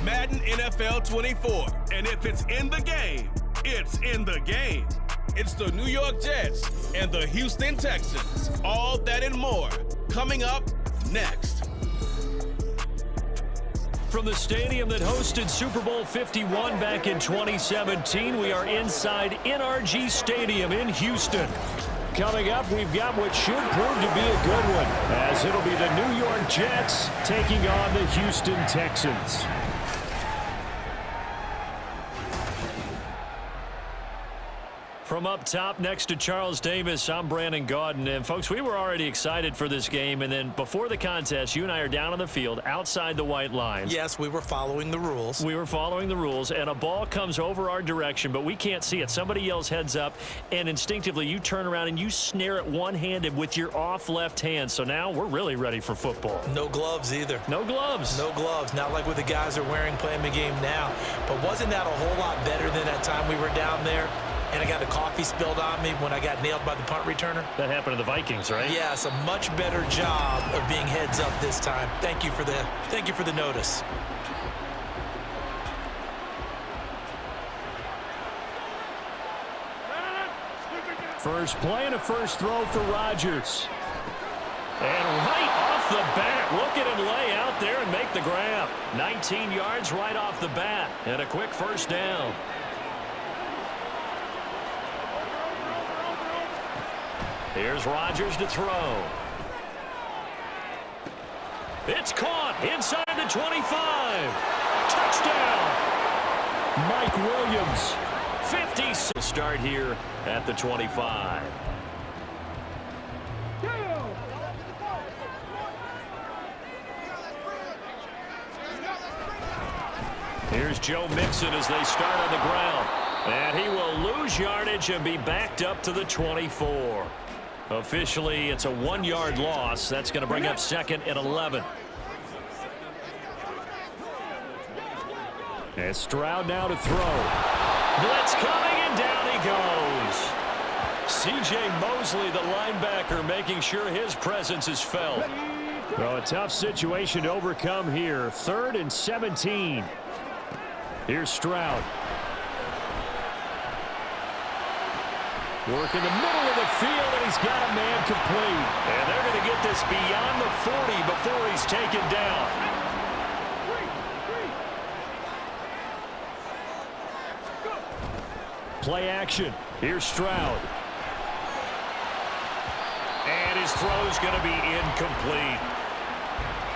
Madden NFL 24. And if it's in the game, it's in the game. It's the New York Jets and the Houston Texans. All that and more coming up next. From the stadium that hosted Super Bowl 51 back in 2017, we are inside NRG Stadium in Houston. Coming up, we've got what should prove to be a good one, as it'll be the New York Jets taking on the Houston Texans. From up top next to Charles Davis, I'm Brandon Gaudin. And, folks, we were already excited for this game. And then before the contest, you and I are down on the field outside the white lines. Yes, we were following the rules. We were following the rules, and a ball comes over our direction, but we can't see it. Somebody yells heads up, and instinctively you turn around and you snare it one-handed with your off left hand. So now we're really ready for football. No gloves either. No gloves. No gloves. Not like what the guys are wearing playing the game now. But wasn't that a whole lot better than that time we were down there? And I got the coffee spilled on me when I got nailed by the punt returner. That happened to the Vikings, right? Yes, a much better job of being heads up this time. Thank you for the notice. First play and a first throw for Rodgers. And right off the bat, look at him lay out there and make the grab. 19 yards right off the bat, and a quick first down. Here's Rodgers to throw. It's caught inside the 25. Touchdown. Mike Williams. 50 start here at the 25. Here's Joe Mixon as they start on the ground. And he will lose yardage and be backed up to the 24. Officially, it's a 1-yard loss. That's going to bring up 2nd and 11. And Stroud now to throw. Blitz coming, and down he goes. C.J. Mosley, the linebacker, making sure his presence is felt. Well, a tough situation to overcome here. 3rd and 17. Here's Stroud. Work in the middle of the field, and he's got a man complete. And they're going to get this beyond the 40 before he's taken down. Play action. Here's Stroud. And his throw's going to be incomplete.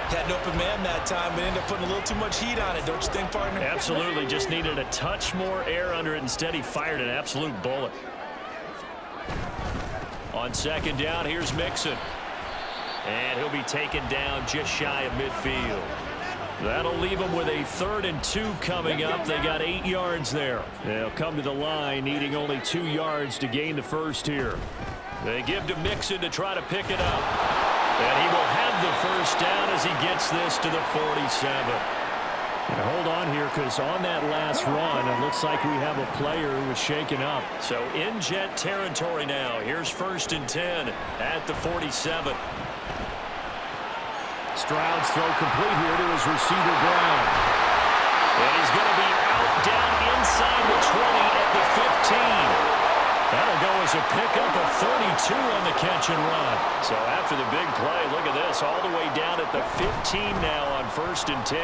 Had an open man that time, but ended up putting a little too much heat on it, don't you think, partner? Absolutely. Just needed a touch more air under it. Instead, he fired an absolute bullet. On 2nd down, here's Mixon. And he'll be taken down just shy of midfield. That'll leave them with a 3rd and 2 coming up. They got 8 yards there. They'll come to the line, needing only 2 yards to gain the first here. They give to Mixon to try to pick it up. And he will have the first down as he gets this to the 47. And hold on here, because on that last run, it looks like we have a player who was shaken up. So in Jet territory now. Here's 1st and 10 at the 47. Stroud's throw complete here to his receiver, Brown. And he's going to be out down inside the 20 at the 15. That'll go as a pickup of 32 on the catch and run. So after the big play, look at this, all the way down at the 15 now on 1st and 10.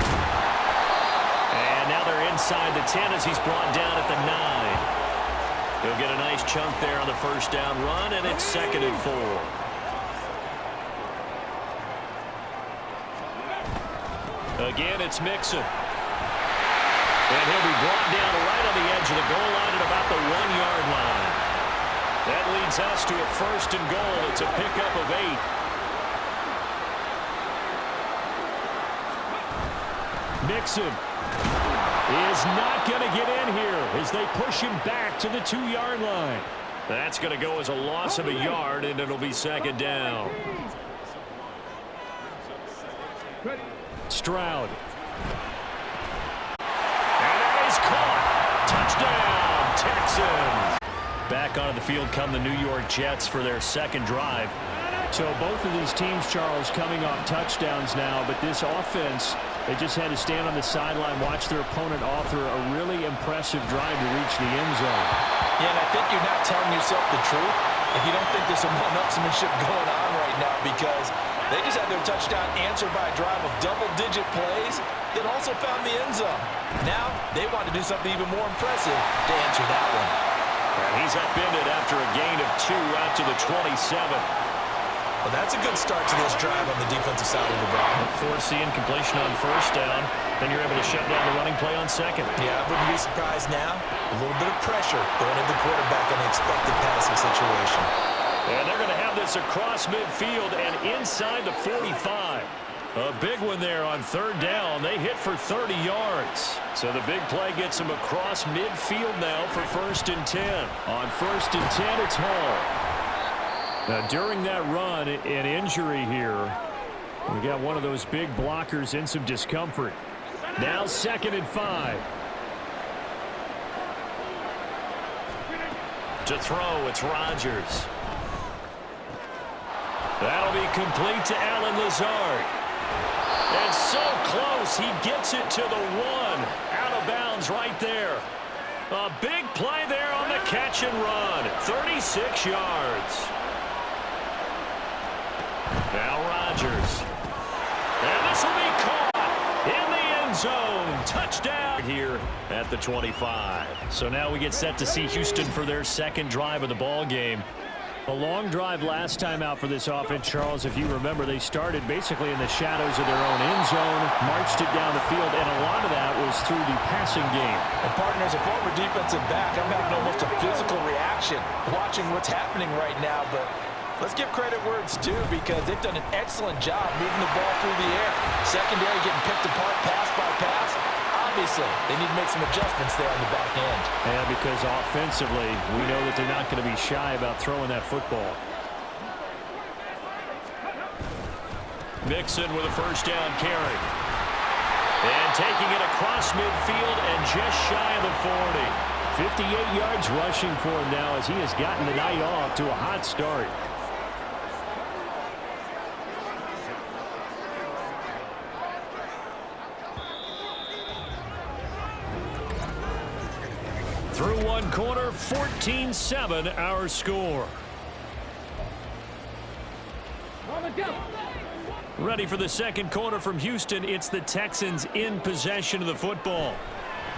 And now they're inside the 10 as he's brought down at the 9. He'll get a nice chunk there on the first down run, and it's 2nd and 4. Again, it's Mixon. And he'll be brought down right on the edge of the goal line at about the 1-yard line. That leads us to a 1st and goal. It's a pickup of 8. Mixon is not going to get in here as they push him back to the 2-yard line. That's going to go as a loss of a yard, and it'll be 2nd down. Stroud. And that is caught. Touchdown, Texans. Back onto the field come the New York Jets for their 2nd drive. So both of these teams, Charles, coming off touchdowns now, but this offense They just had to stand on the sideline, watch their opponent author a really impressive drive to reach the end zone. Yeah, and I think you're not telling yourself the truth if you don't think there's some one-upsmanship going on right now, because they just had their touchdown answered by a drive of double-digit plays that also found the end zone. Now they want to do something even more impressive to answer that one. And he's upended after a gain of 2 out to the 27. Well, that's a good start to this drive on the defensive side of the ball. Force the incompletion on first down. Then you're able to shut down the running play on second. Yeah, I wouldn't be surprised now. A little bit of pressure going at the quarterback in an expected passing situation. And they're going to have this across midfield and inside the 45. A big one there on third down. They hit for 30 yards. So the big play gets them across midfield now for 1st and 10. On 1st and 10, it's Hall. Now, during that run, an injury here. We got one of those big blockers in some discomfort. Now 2nd and 5. To throw, it's Rodgers. That'll be complete to Allen Lazard. And so close, he gets it to the 1. Out of bounds right there. A big play there on the catch and run. 36 yards. Now Rodgers. And this will be caught in the end zone. Touchdown here at the 25. So now we get set to see Houston for their 2nd drive of the ball game. A long drive last time out for this offense, Charles. If you remember, they started basically in the shadows of their own end zone, marched it down the field, and a lot of that was through the passing game. And partner, as a former defensive back, I'm having almost a physical reaction watching what's happening right now, but let's give credit where it's due, because they've done an excellent job moving the ball through the air. Secondary getting picked apart pass by pass. Obviously, they need to make some adjustments there on the back end. Yeah, because offensively, we know that they're not going to be shy about throwing that football. Mixon with a 1st down carry. And taking it across midfield and just shy of the 40. 58 yards rushing for him now as he has gotten the night off to a hot start. Through one quarter, 14-7 our score. Ready for the 2nd quarter from Houston. It's the Texans in possession of the football,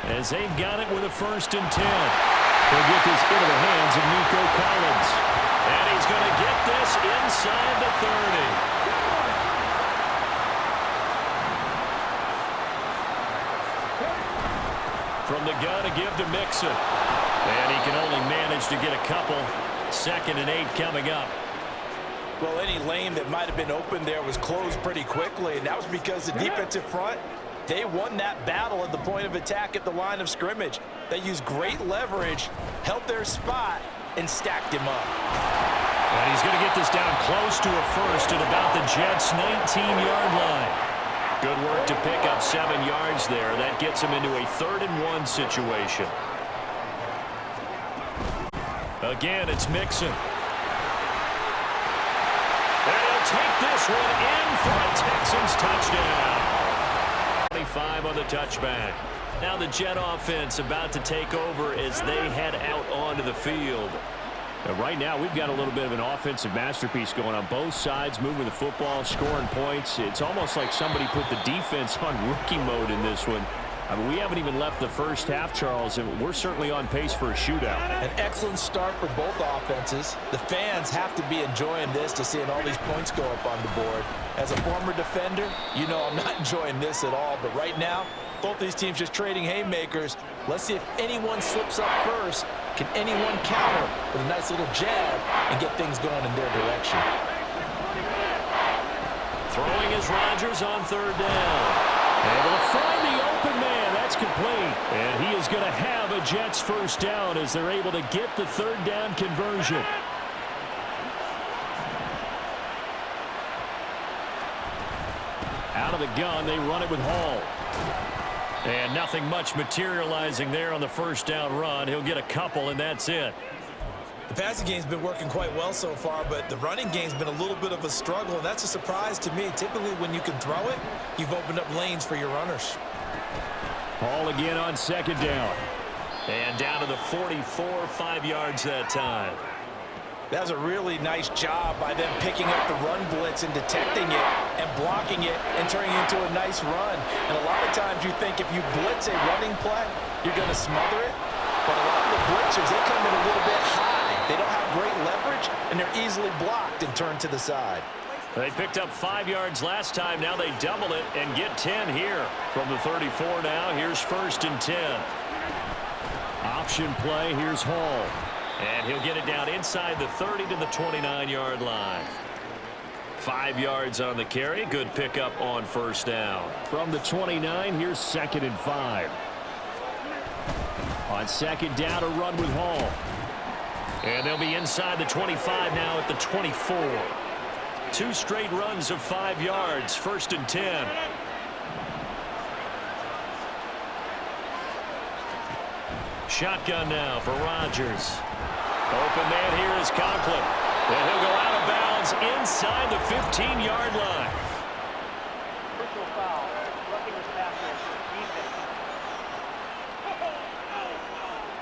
as they've got it with a 1st and 10. They'll get this into the hands of Nico Collins. And he's going to get this inside the 30. From the gun to give to Mixon. And he can only manage to get a couple. 2nd and 8 coming up. Well, any lane that might have been open there was closed pretty quickly, and that was because the defensive front, they won that battle at the point of attack at the line of scrimmage. They used great leverage, held their spot, and stacked him up. And he's going to get this down close to a 1st at about the Jets' 19-yard line. Good work to pick up 7 yards there. That gets him into a 3rd and 1 situation. Again, it's Mixon. And he'll take this one in for a Texans touchdown. 25 on the touchback. Now the Jet offense about to take over as they head out onto the field. And right now, we've got a little bit of an offensive masterpiece going on both sides, moving the football, scoring points. It's almost like somebody put the defense on rookie mode in this one. I mean, we haven't even left the first half, Charles, and we're certainly on pace for a shootout. An excellent start for both offenses. The fans have to be enjoying this to seeing all these points go up on the board. As a former defender, you know I'm not enjoying this at all, but right now, both these teams just trading haymakers. Let's see if anyone slips up first. Can anyone counter with a nice little jab and get things going in their direction? Throwing is Rodgers on 3rd down. Able to find the open man. That's complete. And he is going to have a Jets 1st down as they're able to get the 3rd down conversion. Out of the gun, they run it with Hall. And nothing much materializing there on the 1st down run. He'll get a couple, and that's it. The passing game's been working quite well so far, but the running game's been a little bit of a struggle, and that's a surprise to me. Typically, when you can throw it, you've opened up lanes for your runners. Ball again on second down. And down to the 44, 5 yards that time. That was a really nice job by them picking up the run blitz and detecting it and blocking it and turning it into a nice run. And a lot of times you think if you blitz a running play, you're going to smother it. But a lot of the blitzers, they come in a little bit high. They don't have great leverage, and they're easily blocked and turned to the side. They picked up 5 yards last time. Now they double it and get 10 here. From the 34 now, here's 1st and 10. Option play, here's Hall. And he'll get it down inside the 30 to the 29-yard line. 5 yards on the carry. Good pickup on 1st down. From the 29, here's 2nd and 5. On 2nd down, a run with Hall. And they'll be inside the 25 now at the 24. 2 straight runs of 5 yards. 1st and 10. Shotgun now for Rodgers. Open man here is Conklin. And he'll go out of bounds inside the 15-yard line. Personal foul. Roughing his passer.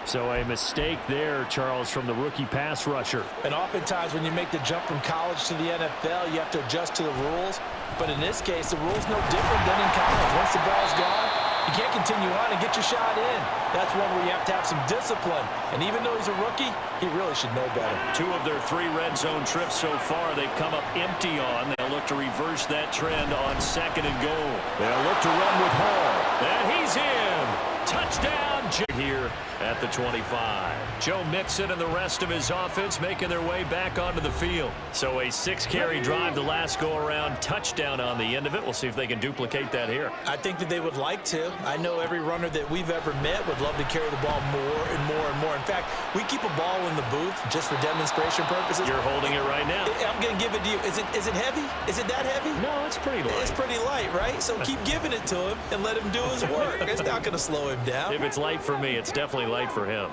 So a mistake there, Charles, from the rookie pass rusher. And oftentimes when you make the jump from college to the NFL, you have to adjust to the rules. But in this case, the rule's no different than in college. Once the ball's gone, you can't continue on and get your shot in. That's one where you have to have some discipline. And even though he's a rookie, he really should know better. 2 of their 3 red zone trips so far, they've come up empty on. They'll look to reverse that trend on 2nd and goal. They'll look to run with Hall. And he's in. Touchdown here at the 25. Joe Mixon and the rest of his offense making their way back onto the field. So a 6-carry drive the last go-around, touchdown on the end of it. We'll see if they can duplicate that here. I think that they would like to. I know every runner that we've ever met would love to carry the ball more and more and more. In fact, we keep a ball in the booth just for demonstration purposes. You're holding it right now. I'm going to give it to you. Is it heavy? Is it that heavy? No, it's pretty light. It's pretty light, right? So keep giving it to him and let him do his work. It's not going to slow him down. If it's light for me, it's definitely light for him.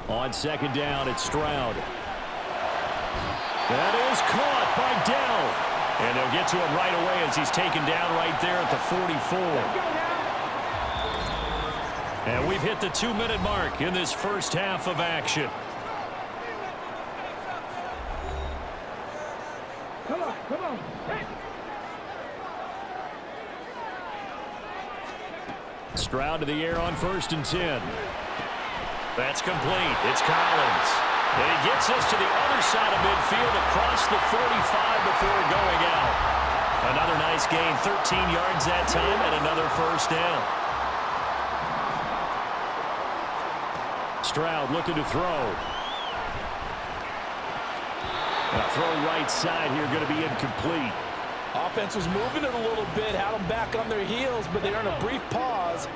On 2nd down, it's Stroud. That is caught by Dell. And they'll get to him right away as he's taken down right there at the 44. And we've hit the 2-minute mark in this first half of action. Come on. Hey. Stroud to the air on 1st and 10. That's complete. It's Collins. And he gets us to the other side of midfield across the 45 before going out. Another nice gain, 13 yards that time, and another 1st down. Stroud looking to throw. A throw right side here going to be incomplete. Offense was moving it a little bit, had them back on their heels, but they earned a brief pause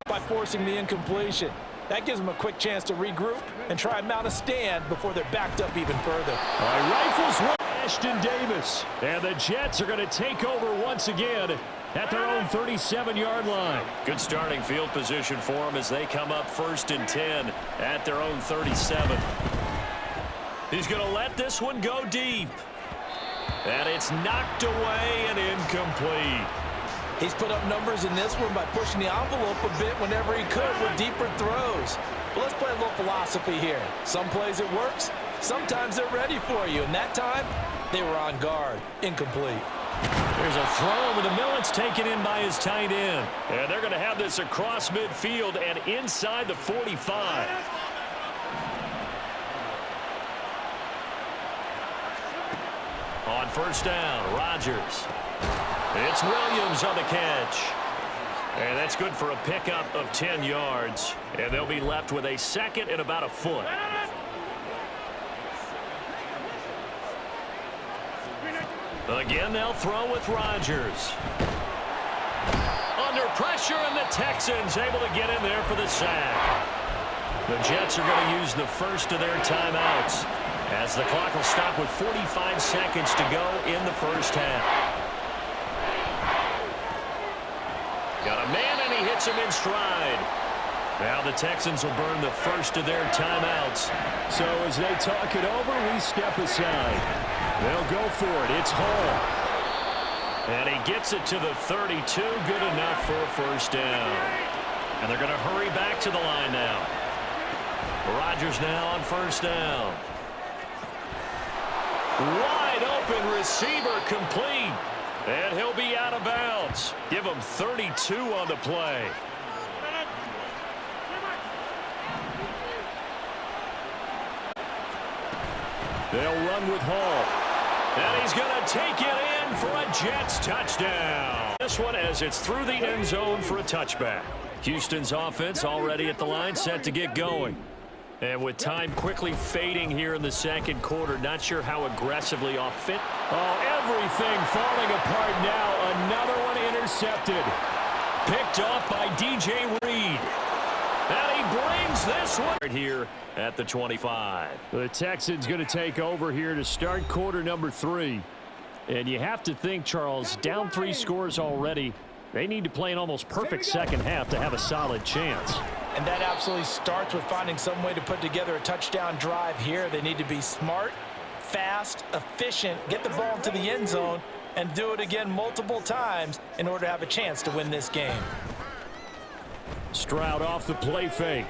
by forcing the incompletion. That gives them a quick chance to regroup and try and mount a stand before they're backed up even further. All right, rifles one. Ashton Davis. And the Jets are going to take over once again at their own 37-yard line. Good starting field position for them as they come up 1st and 10 at their own 37. He's going to let this one go deep. And it's knocked away and incomplete. He's put up numbers in this one by pushing the envelope a bit whenever he could with deeper throws. But let's play a little philosophy here. Some plays it works, sometimes they're ready for you. And that time, they were on guard. Incomplete. There's a throw over the middle. It's taken in by his tight end. And they're going to have this across midfield and inside the 45. On 1st down, Rodgers. It's Williams on the catch. And that's good for a pickup of 10 yards. And they'll be left with a 2nd and about a foot. Again, they'll throw with Rodgers. Under pressure, and the Texans able to get in there for the sack. The Jets are going to use the first of their timeouts, as the clock will stop with 45 seconds to go in the first half. Got a man, and he hits him in stride. Now the Texans will burn the first of their timeouts. So as they talk it over, we step aside. They'll go for it. It's Hall. And he gets it to the 32. Good enough for a first down. And they're going to hurry back to the line now. Rodgers now on first down. Wide open receiver complete. And he'll be out of bounds. Give him 32 on the play. They'll run with Hall. And he's going to take it in for a Jets touchdown. This one as it's through the end zone for a touchback. Houston's offense already at the line, set to get going. And with time quickly fading here in the second quarter, not sure how aggressively off fit. Oh, everything falling apart now. Another one intercepted. Picked off by DJ Reed. And he brings this one right here at the 25. The Texans going to take over here to start quarter number 3. And you have to think, Charles, down 3 scores already. They need to play an almost perfect second half to have a solid chance. And that absolutely starts with finding some way to put together a touchdown drive here. They need to be smart, fast, efficient, get the ball into the end zone, and do it again multiple times in order to have a chance to win this game. Stroud off the play fake.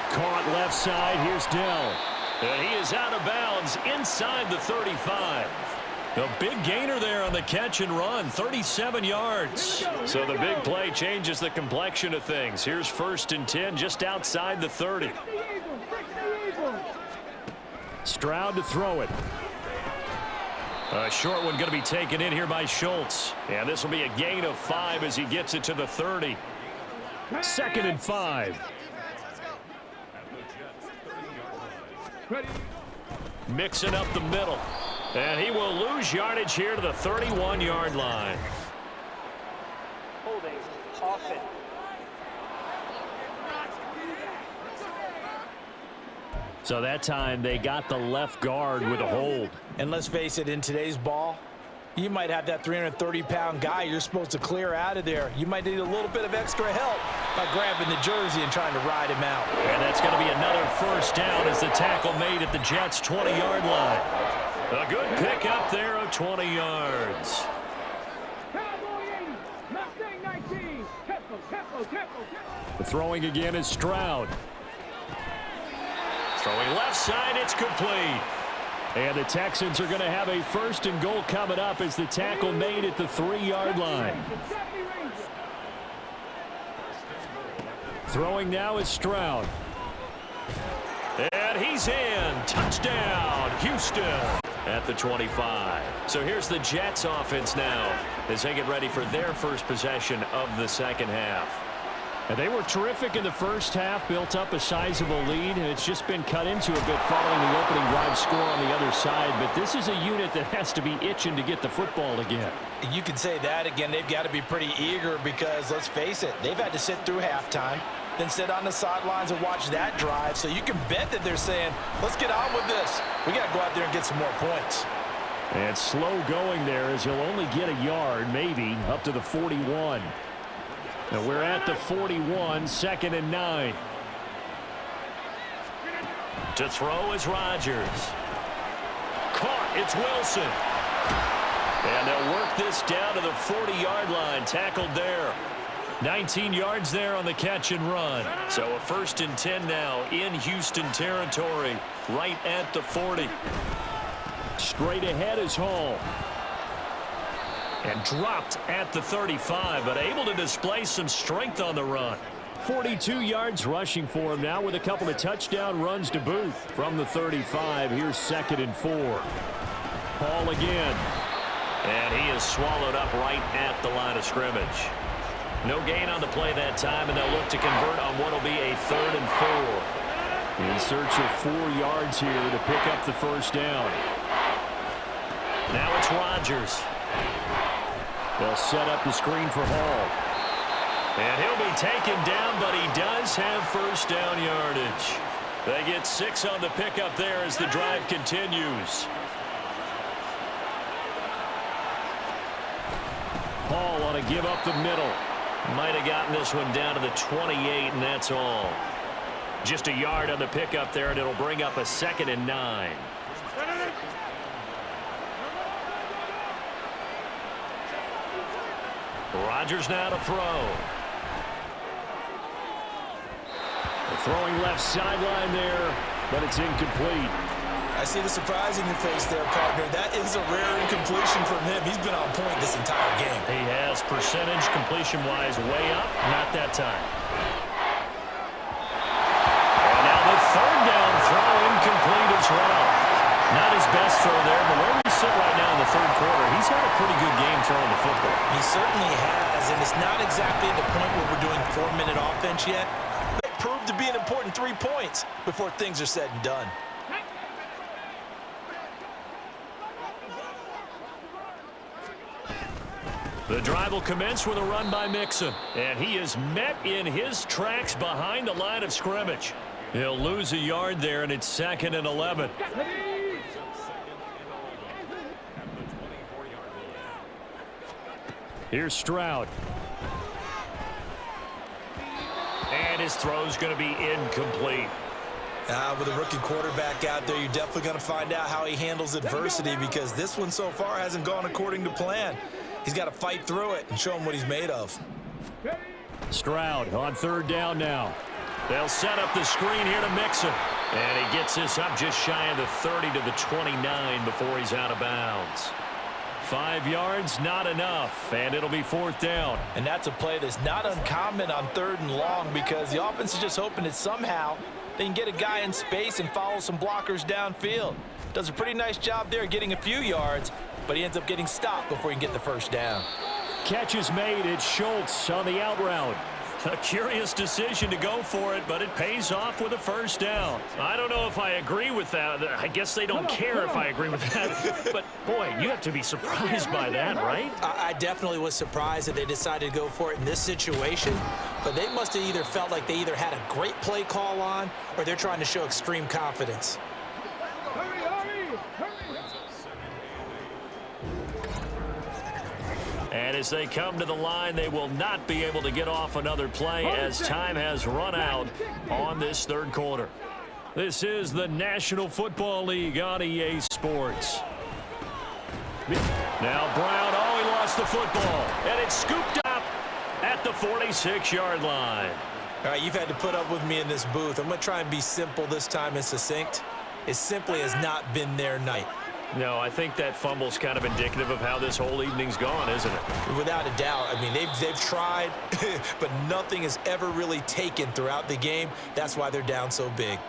Caught left side. Here's Dell. And he is out of bounds inside the 35. A big gainer there on the catch and run, 37 yards. So the big play changes the complexion of things. Here's 1st and 10 just outside the 30. Stroud to throw it. A short one going to be taken in here by Schultz. And this will be a gain of 5 as he gets it to the 30. 2nd and 5. Mixing up the middle. And he will lose yardage here to the 31-yard line. Holding. Offense. So that time they got the left guard with a hold. And let's face it, in today's ball, you might have that 330-pound guy you're supposed to clear out of there. You might need a little bit of extra help by grabbing the jersey and trying to ride him out. And that's going to be another first down as the tackle made at the Jets' 20-yard line. A good pick up there of 20 yards. The throwing again is Stroud. Throwing left side, it's complete. And the Texans are going to have a 1st and goal coming up as the tackle made at the 3-yard line. Throwing now is Stroud. And he's in. Touchdown, Houston at the 25. So here's the Jets offense now as they get ready for their first possession of the second half. And they were terrific in the first half, built up a sizable lead, and it's just been cut into a bit following the opening drive score on the other side. But this is a unit that has to be itching to get the football again. You can say that again. They've got to be pretty eager because, let's face it, they've had to sit through halftime, then sit on the sidelines and watch that drive. So you can bet that they're saying, let's get on with this. We got to go out there and get some more points. And slow going there as he'll only get a yard, maybe, up to the 41. And we're at the 41, 2nd and 9. To throw is Rodgers. Caught, it's Wilson. And they'll work this down to the 40-yard line, tackled there. 19 yards there on the catch and run. So a 1st and 10 now in Houston territory, right at the 40. Straight ahead is Hall. And dropped at the 35, but able to display some strength on the run. 42 yards rushing for him now with a couple of touchdown runs to boot. From the 35, here's 2nd and 4. Hall again. And he is swallowed up right at the line of scrimmage. No gain on the play that time, and they'll look to convert on what will be a 3rd and 4. In search of 4 yards here to pick up the first down. Now it's Rodgers. They'll set up the screen for Hall. And he'll be taken down, but he does have first down yardage. They get 6 on the pickup there as the drive continues. Hall ought to give up the middle. Might have gotten this one down to the 28, and that's all. Just a yard on the pickup there, and it'll bring up a 2nd and 9. Rodgers now to throw. Throwing left sideline there, but it's incomplete. I see the surprise in your face there, partner. That is a rare incompletion from him. He's been on point this entire game. He has percentage completion-wise way up. Not that time. And now the 3rd down throw incomplete as well. Not his best throw there, but where we sit right now in the 3rd quarter, he's had a pretty good game throwing the football. He certainly has, and it's not exactly at the point where we're doing 4-minute offense yet. It proved to be an important 3 points before things are said and done. The drive will commence with a run by Mixon. And he is met in his tracks behind the line of scrimmage. He'll lose a yard there, and it's 2nd and 11. Here's Stroud. And his throw's going to be incomplete. With a rookie quarterback out there, you're definitely going to find out how he handles adversity, because this one so far hasn't gone according to plan. He's got to fight through it and show him what he's made of. Stroud on 3rd down now. They'll set up the screen here to Mixon. And he gets this up just shy of the 30 to the 29 before he's out of bounds. 5 yards, not enough, and it'll be 4th down. And that's a play that's not uncommon on 3rd and long, because the offense is just hoping that somehow they can get a guy in space and follow some blockers downfield. Does a pretty nice job there getting a few yards, but he ends up getting stopped before he can get the 1st down. Catch is made. It's Schultz on the out route. A curious decision to go for it, but it pays off with a 1st down. I don't know if I agree with that. I guess they don't care if I agree with that. But, boy, you have to be surprised by that, right? I definitely was surprised that they decided to go for it in this situation, but they must have either felt like they either had a great play call on, or they're trying to show extreme confidence. And as they come to the line, they will not be able to get off another play as time has run out on this 3rd quarter. This is the National Football League on EA Sports. Now Brown, he lost the football, and it's scooped up at the 46-yard line. All right, you've had to put up with me in this booth. I'm going to try and be simple this time and succinct. It simply has not been their night. No, I think that fumble's kind of indicative of how this whole evening's gone, isn't it? Without a doubt. I mean, they've tried, but nothing has ever really taken throughout the game. That's why they're down so big.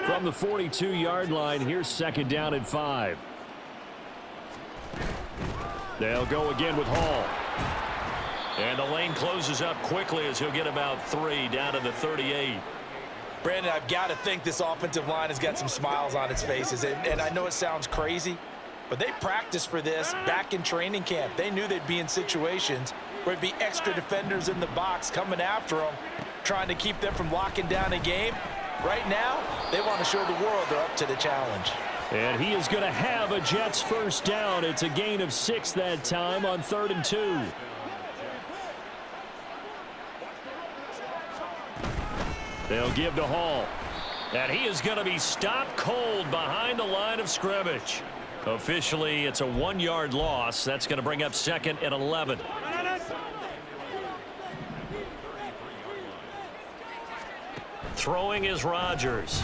From the 42-yard line, here's 2nd down and 5. They'll go again with Hall. And the lane closes up quickly as he'll get about 3 down to the 38. Brandon, I've got to think this offensive line has got some smiles on its faces. And I know it sounds crazy, but they practiced for this back in training camp. They knew they'd be in situations where it'd be extra defenders in the box coming after them, trying to keep them from locking down a game. Right now, they want to show the world they're up to the challenge. And he is going to have a Jets 1st down. It's a gain of 6 that time on 3rd and 2. They'll give to Hall. And he is going to be stopped cold behind the line of scrimmage. Officially, it's a 1-yard loss. That's going to bring up 2nd and 11. Throwing is Rodgers.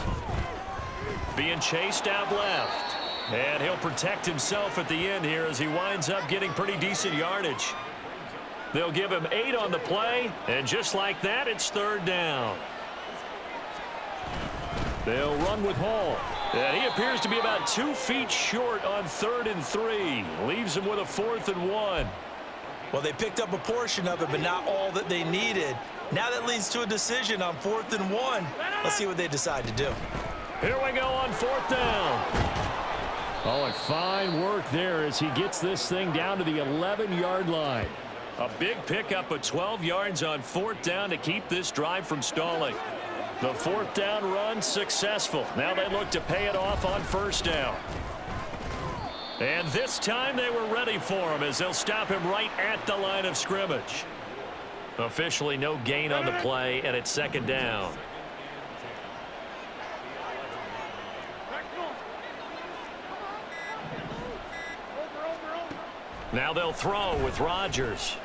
Being chased out left. And he'll protect himself at the end here as he winds up getting pretty decent yardage. They'll give him 8 on the play. And just like that, it's 3rd down. They'll run with Hall. And he appears to be about 2 feet short on 3rd and 3. Leaves him with a 4th and 1. Well, they picked up a portion of it, but not all that they needed. Now that leads to a decision on 4th and 1. Let's see what they decide to do. Here we go on 4th down. Oh, and fine work there as he gets this thing down to the 11-yard line. A big pickup of 12 yards on 4th down to keep this drive from stalling. The 4th down run successful. Now they look to pay it off on 1st down. And this time they were ready for him as they'll stop him right at the line of scrimmage. Officially no gain on the play, and it's second down. Now they'll throw with Rodgers.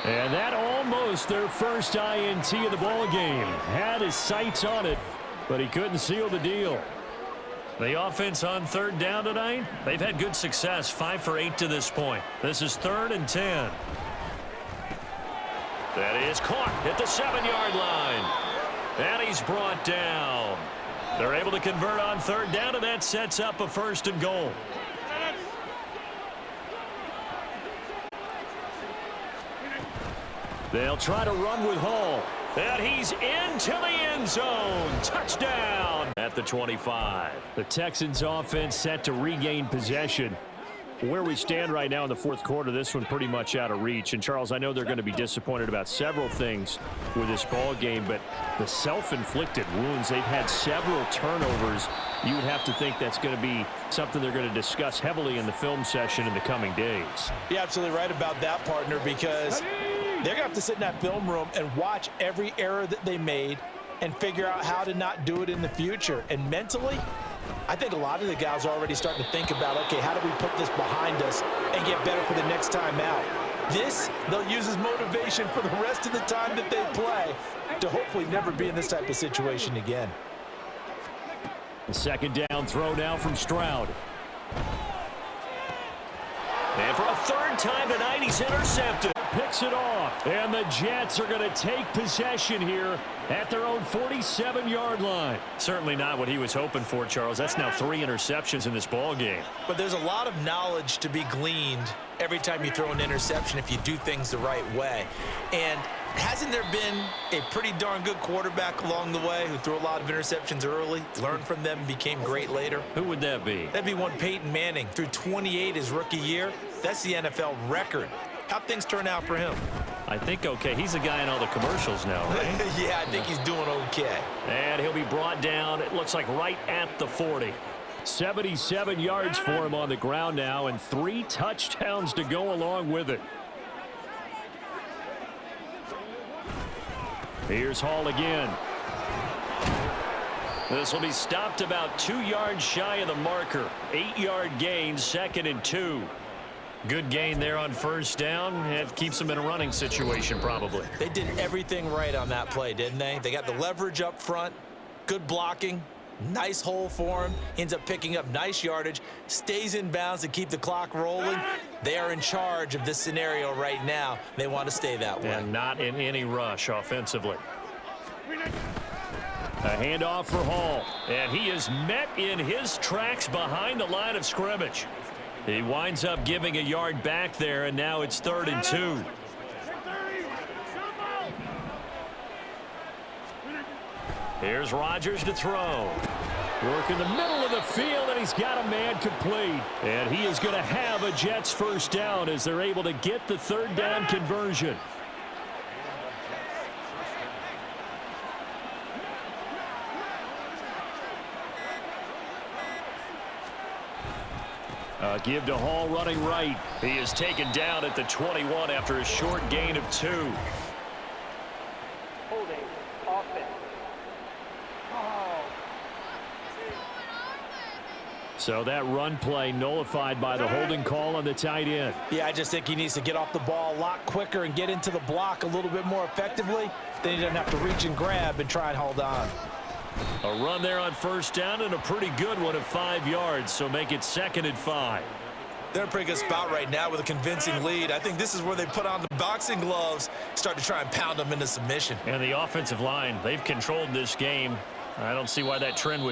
And that almost their first INT of the ball game. Had his sights on it, but he couldn't seal the deal. The offense on third down tonight, they've had good success, 5 for 8 to this point. This is 3rd and 10. That is caught at the 7-yard line. And he's brought down. They're able to convert on third down, and that sets up a 1st and goal. They'll try to run with Hall. And he's into the end zone. Touchdown at the 25. The Texans offense set to regain possession. Where we stand right now in the 4th quarter, this one pretty much out of reach. And, Charles, I know they're going to be disappointed about several things with this ball game, but the self-inflicted wounds, they've had several turnovers. You would have to think that's going to be something they're going to discuss heavily in the film session in the coming days. You're absolutely right about that, partner, because they're going to have to sit in that film room and watch every error that they made and figure out how to not do it in the future. And mentally, I think a lot of the guys are already starting to think about, okay, how do we put this behind us and get better for the next time out? This, they'll use as motivation for the rest of the time that they play to hopefully never be in this type of situation again. The 2nd down throw now from Stroud. And for a 3rd time tonight, he's intercepted. Picks it off. And the Jets are going to take possession here at their own 47-yard line. Certainly not what he was hoping for, Charles. That's now 3 interceptions in this ball game. But there's a lot of knowledge to be gleaned every time you throw an interception if you do things the right way. And hasn't there been a pretty darn good quarterback along the way who threw a lot of interceptions early, learned from them, and became great later? Who would that be? That'd be one Peyton Manning. Threw 28 his rookie year. That's the NFL record. How'd things turn out for him? I think okay. He's a guy in all the commercials now, right? Yeah, I think he's doing okay. And he'll be brought down, it looks like right at the 40. 77 yards for him on the ground now, and 3 touchdowns to go along with it. Here's Hall again. This will be stopped about 2 yards shy of the marker. 8-yard gain, 2nd and 2. Good gain there on 1st down. It keeps them in a running situation probably. They did everything right on that play, didn't they? They got the leverage up front, good blocking, nice hole for him. He ends up picking up nice yardage, stays in bounds to keep the clock rolling. They are in charge of this scenario right now. They want to stay that way. And not in any rush offensively. A handoff for Hall. And he is met in his tracks behind the line of scrimmage. He winds up giving a yard back there, and now it's 3rd and 2. Here's Rodgers to throw. Work in the middle of the field, and he's got a man complete. And he is going to have a Jets 1st down as they're able to get the 3rd down conversion. Give to Hall running right. He is taken down at the 21 after a short gain of 2. Holding. Offense. So that run play nullified by the holding call on the tight end. Yeah, I just think he needs to get off the ball a lot quicker and get into the block a little bit more effectively. Then he doesn't have to reach and grab and try and hold on. A run there on 1st down and a pretty good one of 5 yards, so make it 2nd and 5. They're in a pretty good spot right now with a convincing lead. I think this is where they put on the boxing gloves, start to try and pound them into submission. And the offensive line, they've controlled this game. I don't see why that trend would